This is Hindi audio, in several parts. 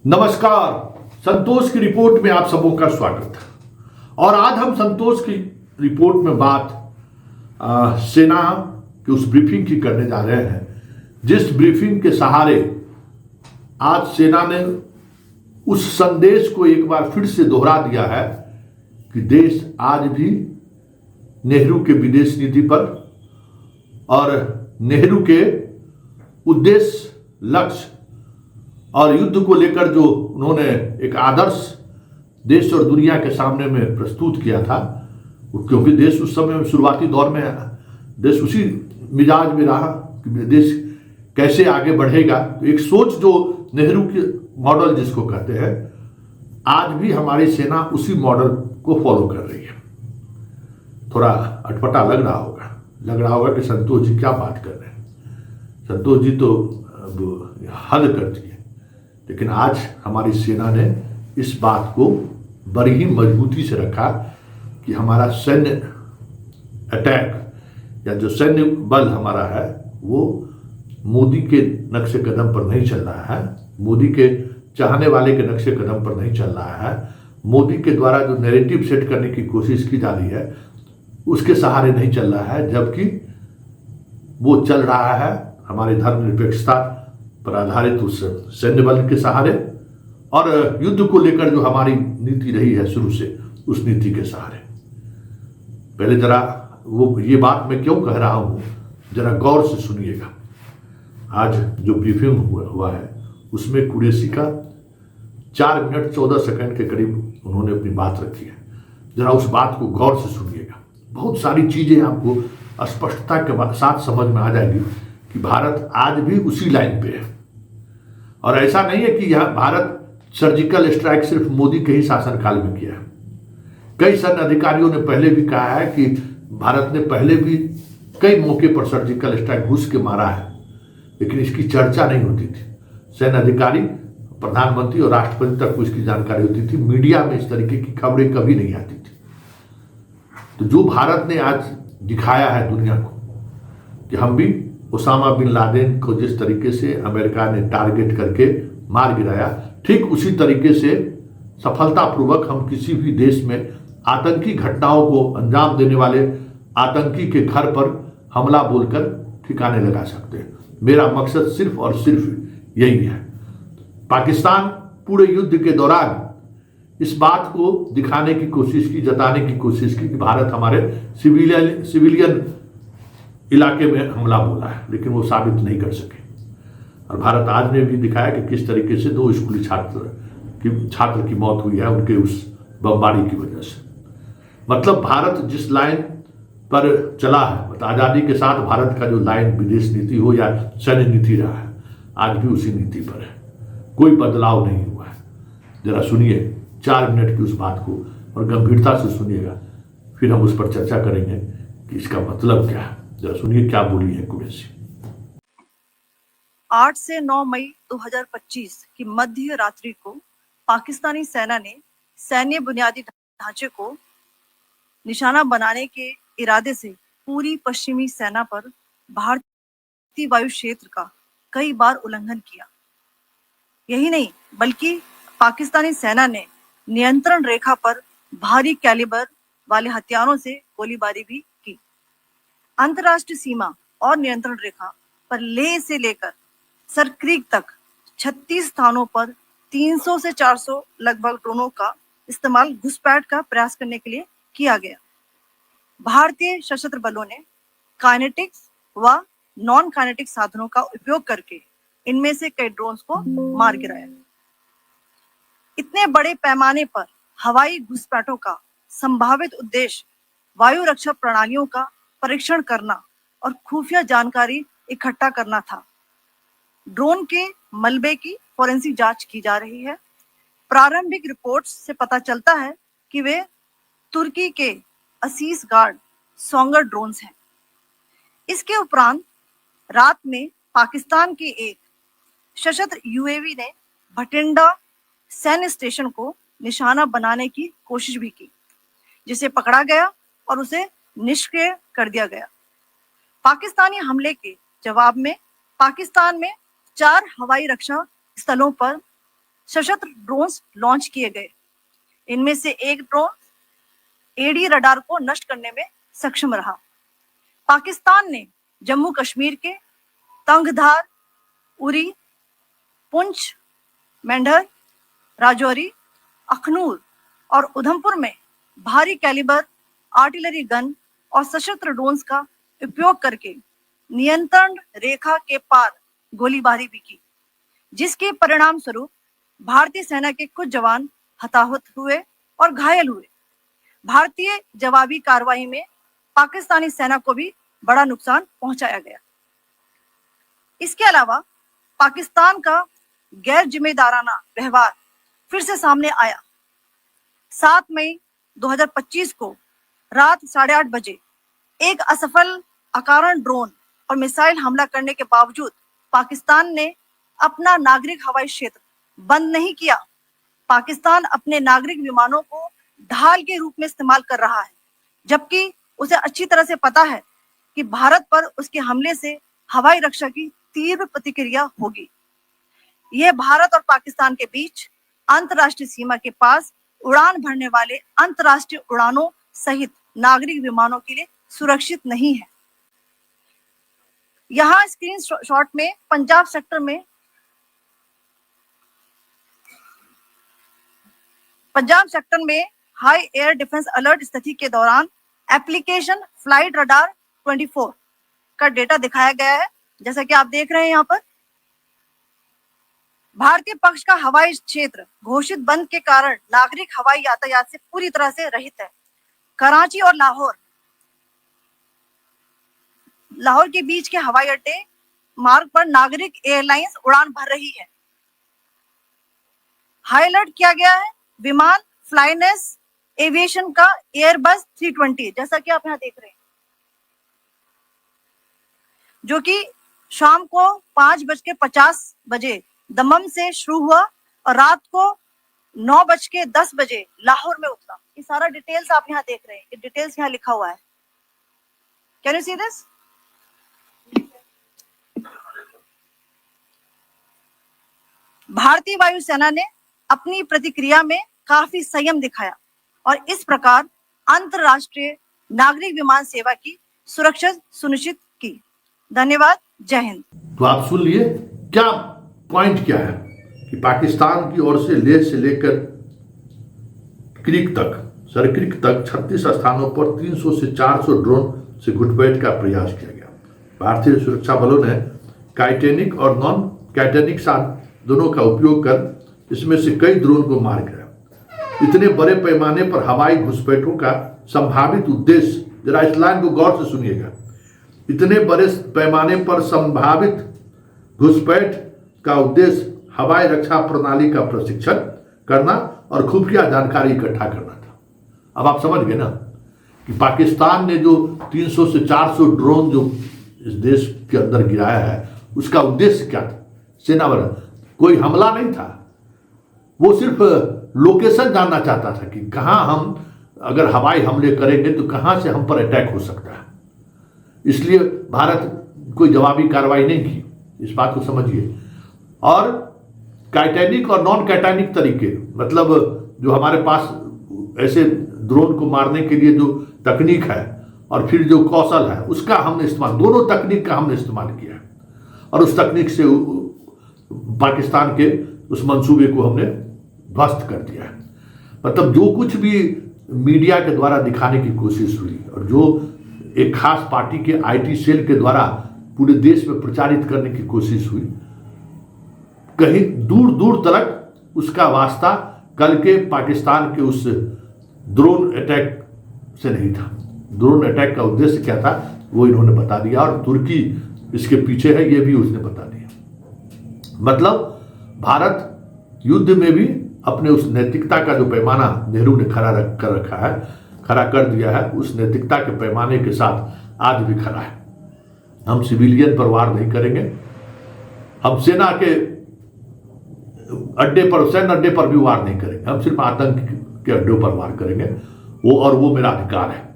नमस्कार। संतोष की रिपोर्ट में आप सबों का स्वागत है। और आज हम संतोष की रिपोर्ट में बात सेना की उस ब्रीफिंग की करने जा रहे हैं जिस ब्रीफिंग के सहारे आज सेना ने उस संदेश को एक बार फिर से दोहरा दिया है कि देश आज भी नेहरू के विदेश नीति पर और नेहरू के उद्देश्य, लक्ष्य और युद्ध को लेकर जो उन्होंने एक आदर्श देश और दुनिया के सामने में प्रस्तुत किया था, क्योंकि देश उस समय शुरुआती दौर में देश उसी मिजाज में रहा कि देश कैसे आगे बढ़ेगा। तो एक सोच जो नेहरू के मॉडल जिसको कहते हैं, आज भी हमारी सेना उसी मॉडल को फॉलो कर रही है। थोड़ा अटपटा लग रहा होगा कि संतोष जी क्या बात कर रहे हैं। संतोष जी तो हद कर दिए, लेकिन आज हमारी सेना ने इस बात को बड़ी ही मजबूती से रखा कि हमारा सैन्य अटैक या जो सैन्य बल हमारा है वो मोदी के नक्शे कदम पर नहीं चल रहा है, मोदी के चाहने वाले के नक्शे कदम पर नहीं चल रहा है, मोदी के द्वारा जो नैरेटिव सेट करने की कोशिश की जा रही है उसके सहारे नहीं चल रहा है, जबकि वो चल रहा है हमारे धर्मनिरपेक्षता पर आधारित उस सैन्य बल के सहारे और युद्ध को लेकर जो हमारी नीति रही है शुरू से उस नीति के सहारे। पहले जरा वो ये बात मैं क्यों कह रहा हूं, जरा गौर से सुनिएगा। आज जो ब्रीफिंग हुआ है उसमें कुरैशी का 4 मिनट 14 सेकंड के करीब उन्होंने अपनी बात रखी है। जरा उस बात को गौर से सुनिएगा, बहुत सारी चीजें आपको स्पष्टता के साथ समझ में आ जाएगी कि भारत आज भी उसी लाइन पे है। और ऐसा नहीं है कि यह भारत सर्जिकल स्ट्राइक सिर्फ मोदी के ही शासनकाल में किया है। कई सैन्य अधिकारियों ने पहले भी कहा है कि भारत ने पहले भी कई मौके पर सर्जिकल स्ट्राइक घुस के मारा है, लेकिन इसकी चर्चा नहीं होती थी। सैन्य अधिकारी, प्रधानमंत्री और राष्ट्रपति तक को इसकी जानकारी होती थी, मीडिया में इस तरीके की खबरें कभी नहीं आती थी। तो जो भारत ने आज दिखाया है दुनिया को कि हम भी ओसामा बिन लादेन को जिस तरीके से अमेरिका ने टारगेट करके मार गिराया, ठीक उसी तरीके से सफलतापूर्वक हम किसी भी देश में आतंकी घटनाओं को अंजाम देने वाले आतंकी के घर पर हमला बोलकर ठिकाने लगा सकते हैं। मेरा मकसद सिर्फ और सिर्फ यही है। पाकिस्तान पूरे युद्ध के दौरान इस बात को दिखाने की कोशिश की, जताने की कोशिश की कि भारत हमारे सिविलियन इलाके में हमला बोला है, लेकिन वो साबित नहीं कर सके। और भारत आज ने भी दिखाया कि किस तरीके से 2 स्कूली छात्र की मौत हुई है उनके उस बमबारी की वजह से। मतलब भारत जिस लाइन पर चला है, मतलब आज़ादी के साथ भारत का जो लाइन विदेश नीति हो या सैन्य नीति रहा है, आज भी उसी नीति पर है, कोई बदलाव नहीं हुआ है। जरा सुनिए 4 मिनट की उस बात को और गंभीरता से सुनिएगा, फिर हम उस पर चर्चा करेंगे कि इसका मतलब क्या है। जरा सुनिए क्या बोली है कुरैशी। 8 से 9 मई 2025 की मध्य रात्रि को पाकिस्तानी सेना ने सैन्य बुनियादी ढांचे को निशाना बनाने के इरादे से पूरी पश्चिमी सेना पर भारतीय वायु क्षेत्र का कई बार उल्लंघन किया। यही नहीं, बल्कि पाकिस्तानी सेना ने नियंत्रण रेखा पर भारी कैलिबर वाले हथियारों से गोलीबारी भी की। अंतर्राष्ट्रीय सीमा और नियंत्रण रेखा पर लेह से लेकर सरक्रीक तक 36 स्थानों पर 300 से 400 लगभग ड्रोनों का इस्तेमाल घुसपैठ का प्रयास करने के लिए किया गया। भारतीय सशस्त्र बलों ने काइनेटिक्स व नॉन काइनेटिक साधनों का उपयोग करके इनमें से कई ड्रोन्स को मार गिराया। इतने बड़े पैमाने पर हवाई घुसपैठों का संभावित उद्देश्य वायु रक्षा प्रणालियों का परीक्षण करना और खुफिया जानकारी इकट्ठा करना था। ड्रोन के मलबे की फोरेंसिक जांच की जा रही है। प्रारंभिक रिपोर्ट्स से पता चलता है कि वे तुर्की के असीस गार्ड सोंगर ड्रोन्स हैं। इसके उपरांत रात में पाकिस्तान के एक सशस्त्र यूएवी ने भटिंडा सैन्य स्टेशन को निशाना बनाने की कोशिश भी की, जिसे पकड़ा गया और उसे निष्क्रिय कर दिया गया। पाकिस्तानी हमले के जवाब में पाकिस्तान में 4 हवाई रक्षा स्थलों पर सशस्त्र ड्रोन्स लॉन्च किए गए। इनमें से एक ड्रोन एडी रडार को नष्ट करने में सक्षम रहा। पाकिस्तान ने जम्मू कश्मीर के तंगधार, उरी, पुंछ, मेंढर, राजौरी, अखनूर और उधमपुर में भारी कैलिबर आर्टिलरी गन और सशस्त्र ड्रोन्स का उपयोग करके नियंत्रण रेखा के पार गोलीबारी भी की, जिसके परिणाम स्वरूप भारतीय सेना के कुछ जवान हताहत हुए और घायल हुए। भारतीय जवाबी कार्रवाई में पाकिस्तानी सेना को भी बड़ा नुकसान पहुंचाया गया। इसके अलावा पाकिस्तान का गैर जिम्मेदाराना व्यवहार फिर से सामने आया। 7 मई 2025 को रात 8:30 बजे एक असफल अकारण ड्रोन और मिसाइल हमला करने के बावजूद पाकिस्तान ने अपना नागरिक हवाई क्षेत्र बंद नहीं किया। पाकिस्तान अपने नागरिक विमानों को ढाल के रूप में इस्तेमाल कर रहा है, जबकि उसे अच्छी तरह से पता है कि भारत पर उसके हमले से हवाई रक्षा की तीव्र प्रतिक्रिया होगी। यह भारत और पाकिस्तान के बीच अंतर्राष्ट्रीय सीमा के पास उड़ान भरने वाले अंतर्राष्ट्रीय उड़ानों सहित नागरिक विमानों के लिए सुरक्षित नहीं है। यहाँ स्क्रीन शॉट में पंजाब सेक्टर में हाई एयर डिफेंस अलर्ट स्थिति के दौरान एप्लीकेशन फ्लाइट रडार 24 का डेटा दिखाया गया है। जैसा कि आप देख रहे हैं यहाँ पर भारतीय पक्ष का हवाई क्षेत्र घोषित बंद के कारण नागरिक हवाई यातायात से पूरी तरह से रहित है। कराची और लाहौर के बीच के हवाई अड्डे मार्ग पर नागरिक एयरलाइंस उड़ान भर रही है। हाई अलर्ट किया गया है विमान फ्लाइनेस एविएशन का एयरबस 320, जैसा कि आप यहाँ देख रहे हैं, जो कि शाम को 5:50 बजे दमम से शुरू हुआ और रात को 9:10 बजे लाहौर में उतरा। ये सारा डिटेल्स आप यहाँ देख रहे हैं, ये डिटेल्स यहाँ लिखा हुआ है। Can you see this? भारतीय वायुसेना ने अपनी प्रतिक्रिया में काफी संयम दिखाया और इस प्रकार अंतरराष्ट्रीय नागरिक विमान सेवा की सुरक्षा सुनिश्चित की। धन्यवाद। जय हिंद। तो आप सुन लिए क्या पॉइंट क्या है कि पाकिस्तान की ओर से लेह से लेकर सरक्रिक तक 36 स्थानों पर 300 से 400 ड्रोन से घुसपैठ का प्रयास किया गया। भारतीय सुरक्षा बलों ने काइटेनिक और नॉन काइटेनिक साथ दोनों का उपयोग कर इसमें से कई ड्रोन को मार गिराया। इतने बड़े पैमाने पर हवाई घुसपैठों का संभावित उद्देश्य, जरा इस लाइन को गौर से सुनिएगा, इतने बड़े पैमाने पर संभावित घुसपैठ का उद्देश्य हवाई रक्षा प्रणाली का प्रशिक्षण करना और खुफिया जानकारी इकट्ठा करना था। अब आप समझ गए ना कि पाकिस्तान ने जो 300 से 400 ड्रोन जो इस देश के अंदर गिराया है, उसका उद्देश्य क्या था? सेना वाला कोई हमला नहीं था, वो सिर्फ लोकेशन जानना चाहता था कि कहाँ हम अगर हवाई हमले करेंगे तो कहाँ से हम पर अटैक हो सकता है। इसलिए भारत कोई जवाबी कार्रवाई नहीं की, इस बात को समझिए। और काइटेनिक और नॉन काइटेनिक तरीके, मतलब जो हमारे पास ऐसे ड्रोन को मारने के लिए जो तकनीक है और फिर जो कौशल है, उसका हमने इस्तेमाल, दोनों तकनीक का हमने इस्तेमाल किया है और उस तकनीक से पाकिस्तान के उस मंसूबे को हमने ध्वस्त कर दिया है। मतलब जो कुछ भी मीडिया के द्वारा दिखाने की कोशिश हुई और जो एक खास पार्टी के आईटी सेल के द्वारा पूरे देश में प्रचारित करने की कोशिश हुई, कहीं दूर दूर तक उसका वास्ता कल के पाकिस्तान के उस ड्रोन अटैक से नहीं था। ड्रोन अटैक का उद्देश्य क्या था वो इन्होंने बता दिया और तुर्की इसके पीछे है ये भी उसने बता दिया। मतलब भारत युद्ध में भी अपने उस नैतिकता का जो पैमाना नेहरू ने खड़ा कर दिया है, उस नैतिकता के पैमाने के साथ आज भी खड़ा है। हम सिविलियन पर वार नहीं करेंगे, हम सेना के सैन्य अड्डे पर भी वार नहीं करेंगे, हम सिर्फ आतंक के अड्डों पर वार करेंगे। वो मेरा अधिकार है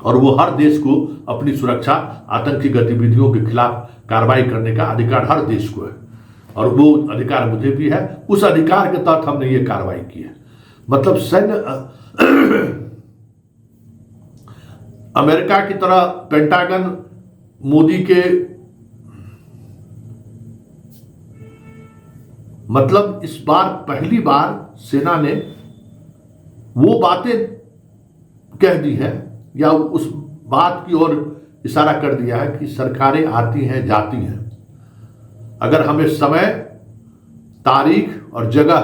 और वो हर देश को अपनी सुरक्षा, आतंकी गतिविधियों के खिलाफ कार्रवाई करने का अधिकार हर देश को है। और वो अधिकार मुझे भी है, उस अधिकार के तहत हमने ये कार्रवाई की है। मतलब सैन्य अमेरिका की तरह पेंटागन मोदी के मतलब इस बार पहली बार सेना ने वो बातें कह दी है या उस बात की ओर इशारा कर दिया है कि सरकारें आती हैं जाती हैं, अगर हमें समय, तारीख और जगह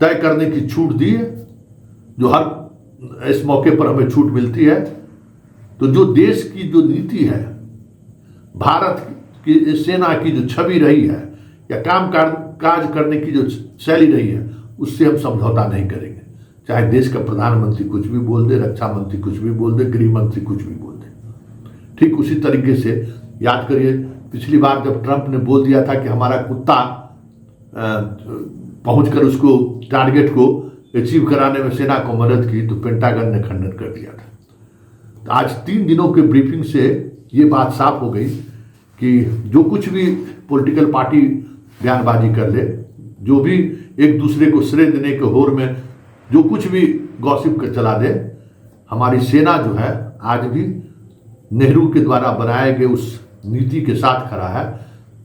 तय करने की छूट दी है, जो हर इस मौके पर हमें छूट मिलती है, तो जो देश की जो नीति है, भारत की सेना की जो छवि रही है या काज करने की जो शैली रही है, उससे हम समझौता नहीं करेंगे। चाहे देश का प्रधानमंत्री कुछ भी बोल दे, रक्षा मंत्री कुछ भी बोल दे, गृह मंत्री कुछ भी बोल दे। ठीक उसी तरीके से याद करिए, पिछली बार जब ट्रंप ने बोल दिया था कि हमारा कुत्ता पहुंचकर उसको टारगेट को अचीव कराने में सेना को मदद की, तो पेंटागन ने खंडन कर दिया था। तो आज 3 दिनों के ब्रीफिंग से ये बात साफ हो गई कि जो कुछ भी पॉलिटिकल पार्टी बयानबाजी कर ले, जो भी एक दूसरे को श्रेय देने के होर में जो कुछ भी गॉसिप कर चला दे, हमारी सेना जो है आज भी नेहरू के द्वारा बनाए गए उस नीति के साथ खड़ा है,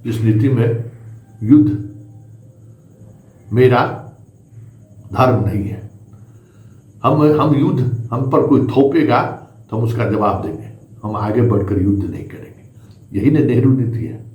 जिस नीति में युद्ध मेरा धर्म नहीं है। हम युद्ध हम पर कोई थोपेगा तो हम उसका जवाब देंगे, हम आगे बढ़कर युद्ध नहीं करेंगे। यही नेहरू नीति है।